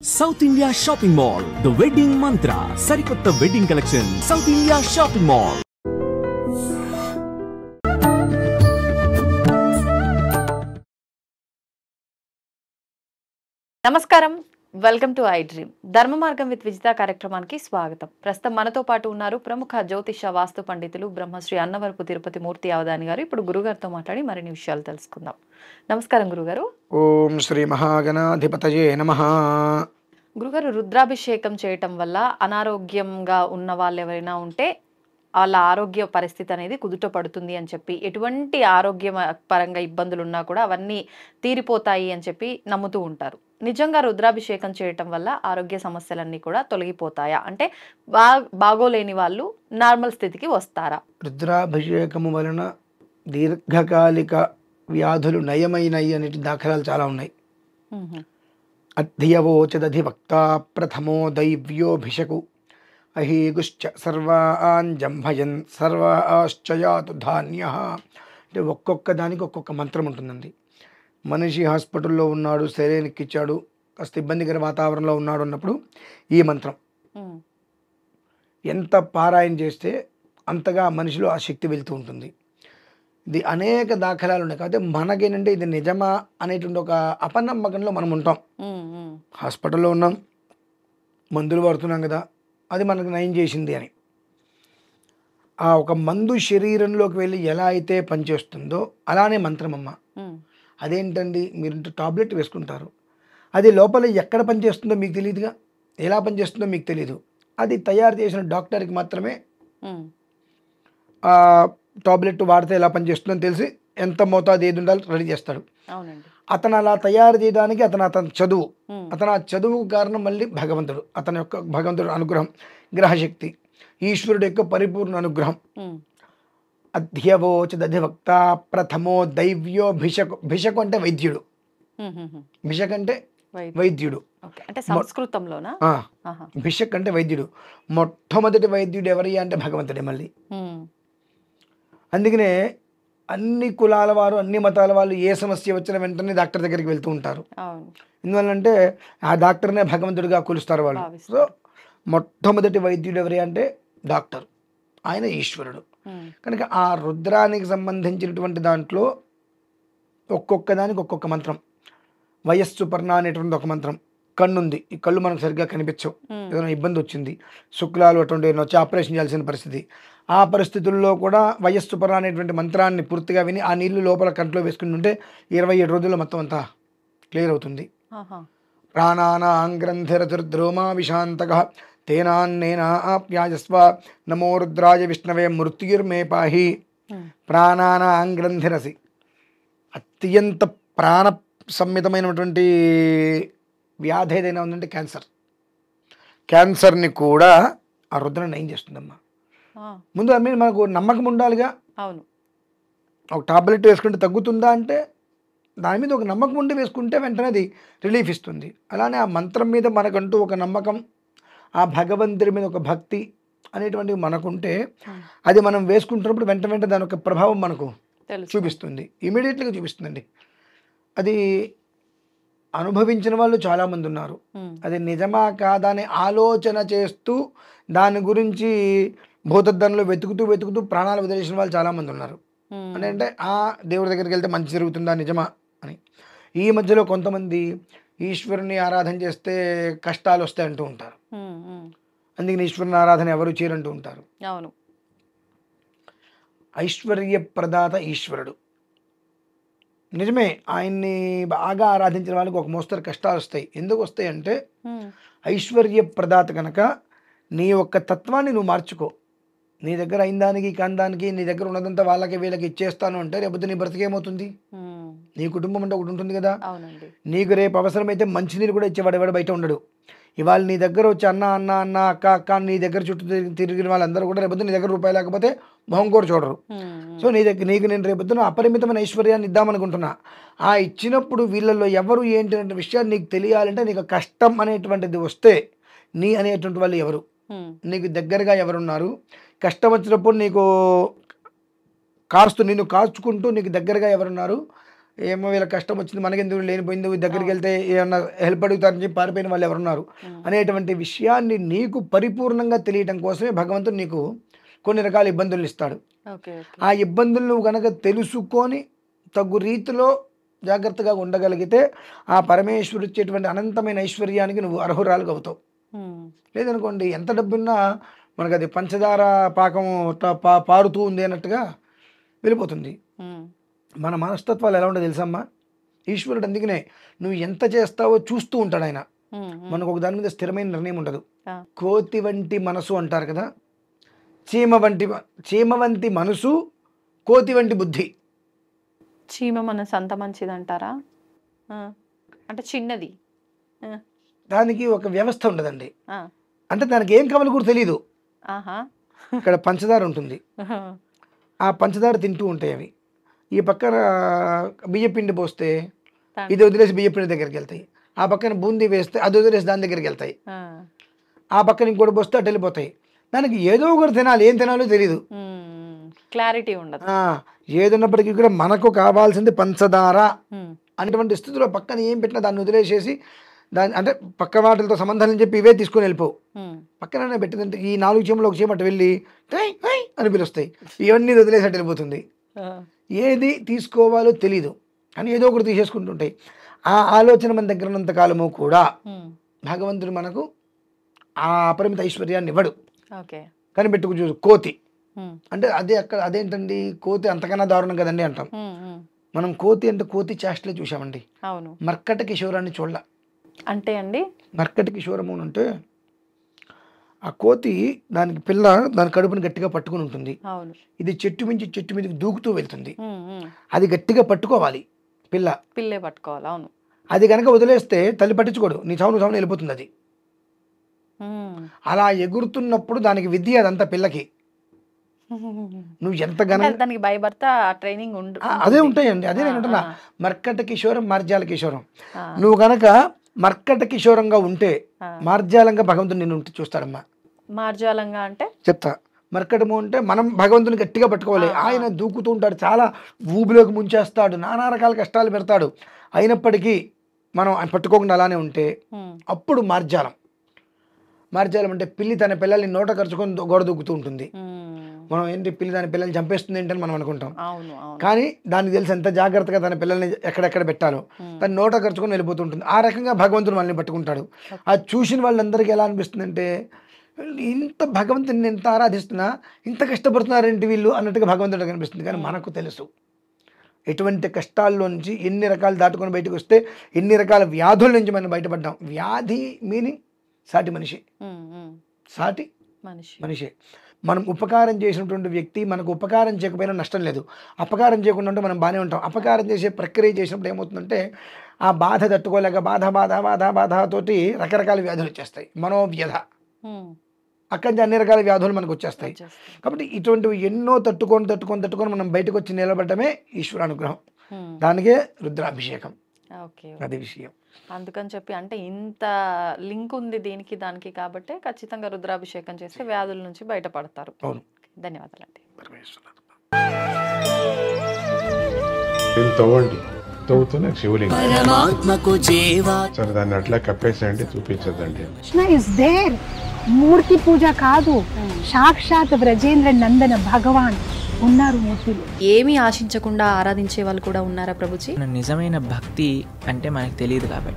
South India shopping mall the wedding మంత్ర సరికొత్త wedding collection south India shopping mall. నమస్కారం, welcome to I dream. ధర్మ మార్గం with Vijitha కార్యక్రమానికి స్వాగతం. ప్రస్తుతం మనతో పాటు ఉన్నారు ప్రముఖ జ్యోతిష వాస్తు పండితులు బ్రహ్మశ్రీ అన్నవరపు తిరుపతి మూర్తి అవధాని గారు. ఇప్పుడు గురుగారితో మాట్లాడి మరిన్ని విషయాలు తెలుసుకుందాం. నమస్కారం గురుగారు. ఓం శ్రీ మహాగణాధిపతయే నమః. గురుగారు, రుద్రాభిషేకం చేయటం వల్ల అనారోగ్యంగా ఉన్న వాళ్ళు ఎవరైనా ఉంటే వాళ్ళ ఆరోగ్య పరిస్థితి అనేది కుదుట పడుతుంది అని చెప్పి, ఎటువంటి ఆరోగ్య పరంగా ఇబ్బందులు ఉన్నా కూడా అవన్నీ తీరిపోతాయి అని చెప్పి నమ్ముతూ ఉంటారు. నిజంగా రుద్రాభిషేకం చేయటం వల్ల ఆరోగ్య సమస్యలన్నీ కూడా తొలగిపోతాయా? అంటే బాగోలేని వాళ్ళు నార్మల్ స్థితికి వస్తారా? రుద్రాభిషేకము వలన దీర్ఘకాలిక వ్యాధులు నయమైనవి అనే దాఖలాలు చాలా ఉన్నాయి. అధ్యవోచదధివక్త ప్రథమో దైవ్యోభిషకు అహీగుశ్చ సర్వాన్ జంభయన్ సర్వాశ్చయాతు ధాన్య. అంటే ఒక్కొక్క దానికి ఒక్కొక్క మంత్రం ఉంటుందండి. మనిషి హాస్పిటల్లో ఉన్నాడు, శరీరానికిచ్చాడు, కాస్త ఇబ్బందికర వాతావరణంలో ఉన్నాడు అన్నప్పుడు ఈ మంత్రం ఎంత పారాయణ చేస్తే అంతగా మనిషిలో ఆ శక్తి వెళ్తూ ఉంటుంది. ఇది అనేక దాఖలాలు ఉన్నాయి. కాబట్టి మనకేంటంటే ఇది నిజమా అనేటువంటి ఒక అపనమ్మకంలో మనం ఉంటాం. హాస్పిటల్లో ఉన్నాం, మందులు వాడుతున్నాం కదా, అది మనకు నయం చేసింది అని. ఆ ఒక మందు శరీరంలోకి వెళ్ళి ఎలా అయితే పనిచేస్తుందో అలానే మంత్రం అమ్మ. అదేంటండి, మీరు టాబ్లెట్ వేసుకుంటారు, అది లోపల ఎక్కడ పనిచేస్తుందో మీకు తెలియదుగా, ఎలా పనిచేస్తుందో మీకు తెలియదు. అది తయారు చేసిన డాక్టర్కి మాత్రమే టాబ్లెట్ వాడితే ఎలా పనిచేస్తుందని తెలిసి ఎంత మోతాదు ఏది ఉండాలో రెడీ చేస్తాడు. అతను అలా తయారు చేయడానికి అతని చదువు, అతను ఆ చదువుకు కారణం మళ్ళీ భగవంతుడు, అతని యొక్క భగవంతుడు అనుగ్రహం, గ్రహశక్తి, ఈశ్వరుడు యొక్క పరిపూర్ణ అనుగ్రహం. అధ్యవోచదధివక్త ప్రథమో దైవ్యో భిషకు. భిషకు అంటే వైద్యుడు, భిషక్ అంటే వైద్యుడు, భిషక్ అంటే వైద్యుడు. మొట్టమొదటి వైద్యుడు ఎవరి అంటే భగవంతుడే మళ్ళీ. అందుకనే అన్ని కులాల వారు, అన్ని మతాల వాళ్ళు ఏ సమస్య వచ్చిన వెంటనే డాక్టర్ దగ్గరికి వెళ్తూ ఉంటారు. ఎందువల్లంటే ఆ డాక్టర్నే భగవంతుడిగా కొలుస్తారు వాళ్ళు. సో మొట్టమొదటి వైద్యుడు ఎవరి అంటే డాక్టర్, ఆయన ఈశ్వరుడు. కనుక ఆ రుద్రానికి సంబంధించినటువంటి దాంట్లో ఒక్కొక్క దానికి ఒక్కొక్క మంత్రం. వయస్సు పర్ణ అనేటువంటి ఒక మంత్రం. కన్నుంది, ఈ కళ్ళు మనకు సరిగ్గా కనిపించవు, ఏదైనా ఇబ్బంది వచ్చింది, శుక్లాలు అటువంటి వచ్చి ఆపరేషన్ చేయాల్సిన పరిస్థితి, ఆ పరిస్థితుల్లో కూడా వయస్సు పర్ణ అనేటువంటి మంత్రాన్ని పూర్తిగా విని ఆ నీళ్లు లోపల కంట్లో వేసుకుని ఉంటే 27 రోజుల్లో మొత్తం అంతా క్లియర్ అవుతుంది. ప్రాణానాంగ్రంథిరతిర్ద్రోమా విశాంతక తేనాన్నేనా ఆప్యాయస్వ నమో రుద్రాయ విష్ణవే మృత్యుర్మే పాహి. ప్రాణానాంగ్రంథిరసి, అత్యంత ప్రాణ సంహితమైనటువంటి వ్యాధి ఏదైనా ఉందంటే క్యాన్సర్. క్యాన్సర్ని కూడా ఆ రుద్రం నయం చేస్తుందమ్మా. ముందు అన్నీ మనకు నమ్మకం ఉండాలిగా. అవును, ఒక టాబ్లెట్ వేసుకుంటే తగ్గుతుందా అంటే దాని మీద ఒక నమ్మకం ఉండి వేసుకుంటే వెంటనే అది రిలీఫ్ ఇస్తుంది. అలానే ఆ మంత్రం మీద మనకంటూ ఒక నమ్మకం, ఆ భగవంతుడి మీద ఒక భక్తి అనేటువంటివి మనకుంటే అది మనం వేసుకుంటున్నప్పుడు వెంట దాని యొక్క ప్రభావం మనకు చూపిస్తుంది, ఇమీడియట్లీగా చూపిస్తుందండి. అది అనుభవించిన వాళ్ళు చాలామంది ఉన్నారు. అది నిజమా కాదా అని ఆలోచన చేస్తూ దాని గురించి భూతద్దంలో వెతుకుతూ ప్రాణాలు వదిలేసిన వాళ్ళు చాలామంది ఉన్నారు. అంటే ఆ దేవుడి దగ్గరికి వెళ్తే మంచి జరుగుతుందా, నిజమా అని. ఈ మధ్యలో కొంతమంది ఈశ్వరుని ఆరాధన చేస్తే కష్టాలు వస్తాయి అంటూ ఉంటారు. అందుకని ఈశ్వరుని ఆరాధన ఎవరు చేయరంటూ ఉంటారు. అవును, ఐశ్వర్య ప్రదాత ఈశ్వరుడు నిజమే. ఆయన్ని బాగా ఆరాధించిన వాళ్ళకి ఒక మోస్తరు కష్టాలు వస్తాయి. ఎందుకు వస్తాయి అంటే ఐశ్వర్య ప్రదాత కనుక నీ యొక్క తత్వాన్ని నువ్వు మార్చుకో. నీ దగ్గర అయిన దానికి కాందానికి నీ దగ్గర ఉన్నదంతా వాళ్ళకి వీళ్ళకి ఇచ్చేస్తాను అంటే రేపు నీ బ్రతికేమవుతుంది? నీ కుటుంబం అంటే ఒకటి ఉంటుంది కదా. నీకు రేపు అవసరమైతే మంచినీరు కూడా ఇచ్చేవాడు ఎవడు బయట ఉండడు. ఇవాళ నీ దగ్గర వచ్చి అన్న అన్న అన్న అక్క అక్క నీ దగ్గర చుట్టూ తిరిగిన వాళ్ళందరూ కూడా రేపొద్దు నీ దగ్గర రూపాయి లేకపోతే మొహం కూడా చూడరు. సో నీ దగ్గర నీకు నేను రేపొద్దున అపరిమితమైన ఐశ్వర్యాన్ని ఇద్దామనుకుంటున్నా. ఆ ఇచ్చినప్పుడు వీళ్ళల్లో ఎవరు ఏంటి అనే విషయాన్ని నీకు తెలియాలంటే నీకు కష్టం అనేటువంటిది వస్తే నీ అనేటువంటి వాళ్ళు ఎవరు, నీకు దగ్గరగా ఎవరున్నారు, కష్టం వచ్చినప్పుడు నీకు నిన్ను కాచుకుంటూ నీకు దగ్గరగా ఎవరున్నారు, ఏమో వీళ్ళ కష్టం వచ్చింది మనకెందుకు లేనిపోయింది, దగ్గరికి వెళ్తే ఏమన్నా హెల్ప్ అడుగుతారని చెప్పి పారిపోయిన వాళ్ళు ఎవరున్నారు అనేటువంటి విషయాన్ని నీకు పరిపూర్ణంగా తెలియటం కోసమే భగవంతుడు నీకు కొన్ని రకాల ఇబ్బందులు ఇస్తాడు. ఆ ఇబ్బందులు నువ్వు కనుక తెలుసుకొని తగు రీతిలో జాగ్రత్తగా ఉండగలిగితే ఆ పరమేశ్వరుడు ఇచ్చేటువంటి అనంతమైన ఐశ్వర్యానికి నువ్వు అర్హురాలుగా అవుతావు. లేదనుకోండి ఎంత డబ్బున్నా మనకు అది పంచదార పాకం పారుతూ ఉంది అన్నట్టుగా వెళ్ళిపోతుంది. మన మనస్తత్వాలు ఎలా ఉండో తెలుసమ్మా, ఈశ్వరుడు అందుకనే నువ్వు ఎంత చేస్తావో చూస్తూ ఉంటాడు ఆయన. మనకు ఒక దాని మీద స్థిరమైన నిర్ణయం ఉండదు. కోతి వంటి మనసు అంటారు కదా, చీమ వంటి మనసు, కోతి వంటి బుద్ధి. చీమ మనసు అంత మంచిది అంటారా? అంటే చిన్నది, దానికి ఒక వ్యవస్థ ఉండదండి. అంటే దానికి ఏం కావాలో కూడా తెలియదు. ఇక్కడ పంచదార ఉంటుంది, ఆ పంచదార తింటూ ఉంటాయి అవి. ఈ పక్కన బియ్యపిండి పోస్తే ఇది వదిలేసి బియ్యపిండి దగ్గరికి వెళ్తాయి, ఆ పక్కన బూందీ వేస్తే అది వదిలేసి దాని దగ్గరికి వెళ్తాయి, ఆ పక్కన ఇంకోటి పోస్తే అటు వెళ్ళిపోతాయి. దానికి ఏదో ఒకటి తినాలి, ఏం తినాలో తెలియదు, క్లారిటీ ఉండదు. ఏదున్నప్పటికీ కూడా మనకు కావాల్సింది పంచదార అటువంటి స్థితిలో పక్కన ఏం పెట్టినా దాన్ని వదిలేసేసి దాని అంటే పక్క వాటితో సంబంధం అని చెప్పి ఇవే తీసుకొని వెళ్ళిపోవు. పక్కన పెట్టిందంటే ఈ 4 చీమలు ఒక చీమ అటు వెళ్ళి అని పిలుస్తాయి, ఇవన్నీ వదిలేసి అటు వెళ్ళిపోతుంది. ఏది తీసుకోవాలో తెలీదు అని ఏదో ఒకటి తీసేసుకుంటుంటాయి. ఆ ఆలోచన మన దగ్గర ఉన్నంత కాలము కూడా భగవంతుడు మనకు ఆ అపరిమిత ఐశ్వర్యాన్ని ఇవ్వడు. కానీ పెట్టుకు చూసు కోతి అంటే అదేంటండి కోతి అంతకన్నా దారుణం కదండి అంటాం మనం. కోతి అంటే కోతి చేష్టలే చూసామండి, మర్కట కిషోరాన్ని చూడాల. అంటే అండి మర్కట కిషోరము అంటే ఆ కోతి దానికి పిల్ల దాని కడుపుని గట్టిగా పట్టుకుని ఉంటుంది, ఇది చెట్టు మీదకి దూకుతూ వెళ్తుంది, అది గట్టిగా పట్టుకోవాలి, పిల్లే పట్టుకోవాలి. అవును, అది కనుక వదిలేస్తే తల్లి పట్టించుకోడు, నీ చావును వెళ్ళిపోతుంది అది. అలా ఎగురుతున్నప్పుడు దానికి విద్య అదంతా పిల్లకి. నువ్వు ఎంత దానికి భయపడత ట్రైనింగ్ అదే ఉంటాయండి. అదే నేను అంటున్నా, మర్కట కిషోరం మార్జాల కిషోరం. నువ్వు కనుక మర్కట కిషోరంగా ఉంటే మార్జాలంగా భగవంతుడు నిన్ను చూస్తాడమ్మా. మార్జాలంగా అంటే చెప్తా. మర్కటము అంటే మనం భగవంతుని గట్టిగా పట్టుకోవాలి, ఆయన దూకుతూ ఉంటాడు, చాలా ఊబిలోకి ముంచేస్తాడు, నానా రకాల కష్టాలు పెడతాడు. అయినప్పటికీ మనం ఆయన పట్టుకోకుండా అలానే ఉంటే అప్పుడు మార్జాలం. మార్జాలం అంటే పిల్లి తన పిల్లల్ని నోట ఖర్చుకొని గోడ దూకుతూ ఉంటుంది. మనం ఏంటి పిల్లి తన పిల్లల్ని చంపేస్తుంది ఏంటని మనం అనుకుంటాం, కానీ దానికి తెలిసి ఎంత జాగ్రత్తగా తన పిల్లల్ని ఎక్కడెక్కడ పెట్టాలో తన నోట ఖర్చుకొని వెళ్ళిపోతుంటుంది. ఆ రకంగా భగవంతుడు మనల్ని పట్టుకుంటాడు. అది చూసిన వాళ్ళందరికీ ఎలా అనిపిస్తుంది అంటే ఇంత భగవంతుని ఎంత ఆరాధిస్తున్నా ఇంత కష్టపడుతున్నారేంటి వీళ్ళు అన్నట్టుగా భగవంతుడికి అనిపిస్తుంది. కానీ మనకు తెలుసు ఎటువంటి కష్టాల్లోంచి ఎన్ని రకాలు దాటుకొని బయటకు వస్తే ఎన్ని రకాల వ్యాధుల నుంచి మనం బయటపడ్డాం. వ్యాధి మీనింగ్ సాటి మనిషి, సాటి మనిషి. మనం ఉపకారం చేసినటువంటి వ్యక్తి మనకు ఉపకారం చేయకపోయినా నష్టం లేదు, అపకారం చేయకుండా ఉంటే మనం బాగానే ఉంటాం. అపకారం చేసే ప్రక్రియ చేసినప్పుడు ఏమవుతుందంటే ఆ బాధ తట్టుకోలేక బాధతోటి రకరకాల వ్యాధులు వచ్చేస్తాయి, మనోవ్యధ, అక్కడి నుంచి అన్ని రకాల వ్యాధులు మనకు వచ్చేస్తాయి. కాబట్టి ఇటువంటివి ఎన్నో తట్టుకొని మనం బయటకు వచ్చి నిలబడటమే ఈశ్వరానుగ్రహం. దానికే రుద్రాభిషేకం, అది విషయం. అందుకని చెప్పి అంటే ఇంత లింక్ ఉంది దీనికి దానికి, కాబట్టి ఖచ్చితంగా రుద్రాభిషేకం చేస్తే వ్యాధుల నుంచి బయటపడతారు. ధన్యవాదాలండి. తవ్వుతున్న శివలింగం సరే దాన్ని అట్లా కప్పేసేయండి, చూపించదండి. మూర్తి పూజ కాదు, సాక్షాత్ బ్రజేంద్ర నందన భగవాన్ ఉన్నారు మూర్తిలో. ఏమీ ఆశించకుండా ఆరాధించే వాళ్ళు కూడా ఉన్నారా ప్రభుజీ? నిజమైన భక్తి అంటే మనకు తెలియదు కాబట్టి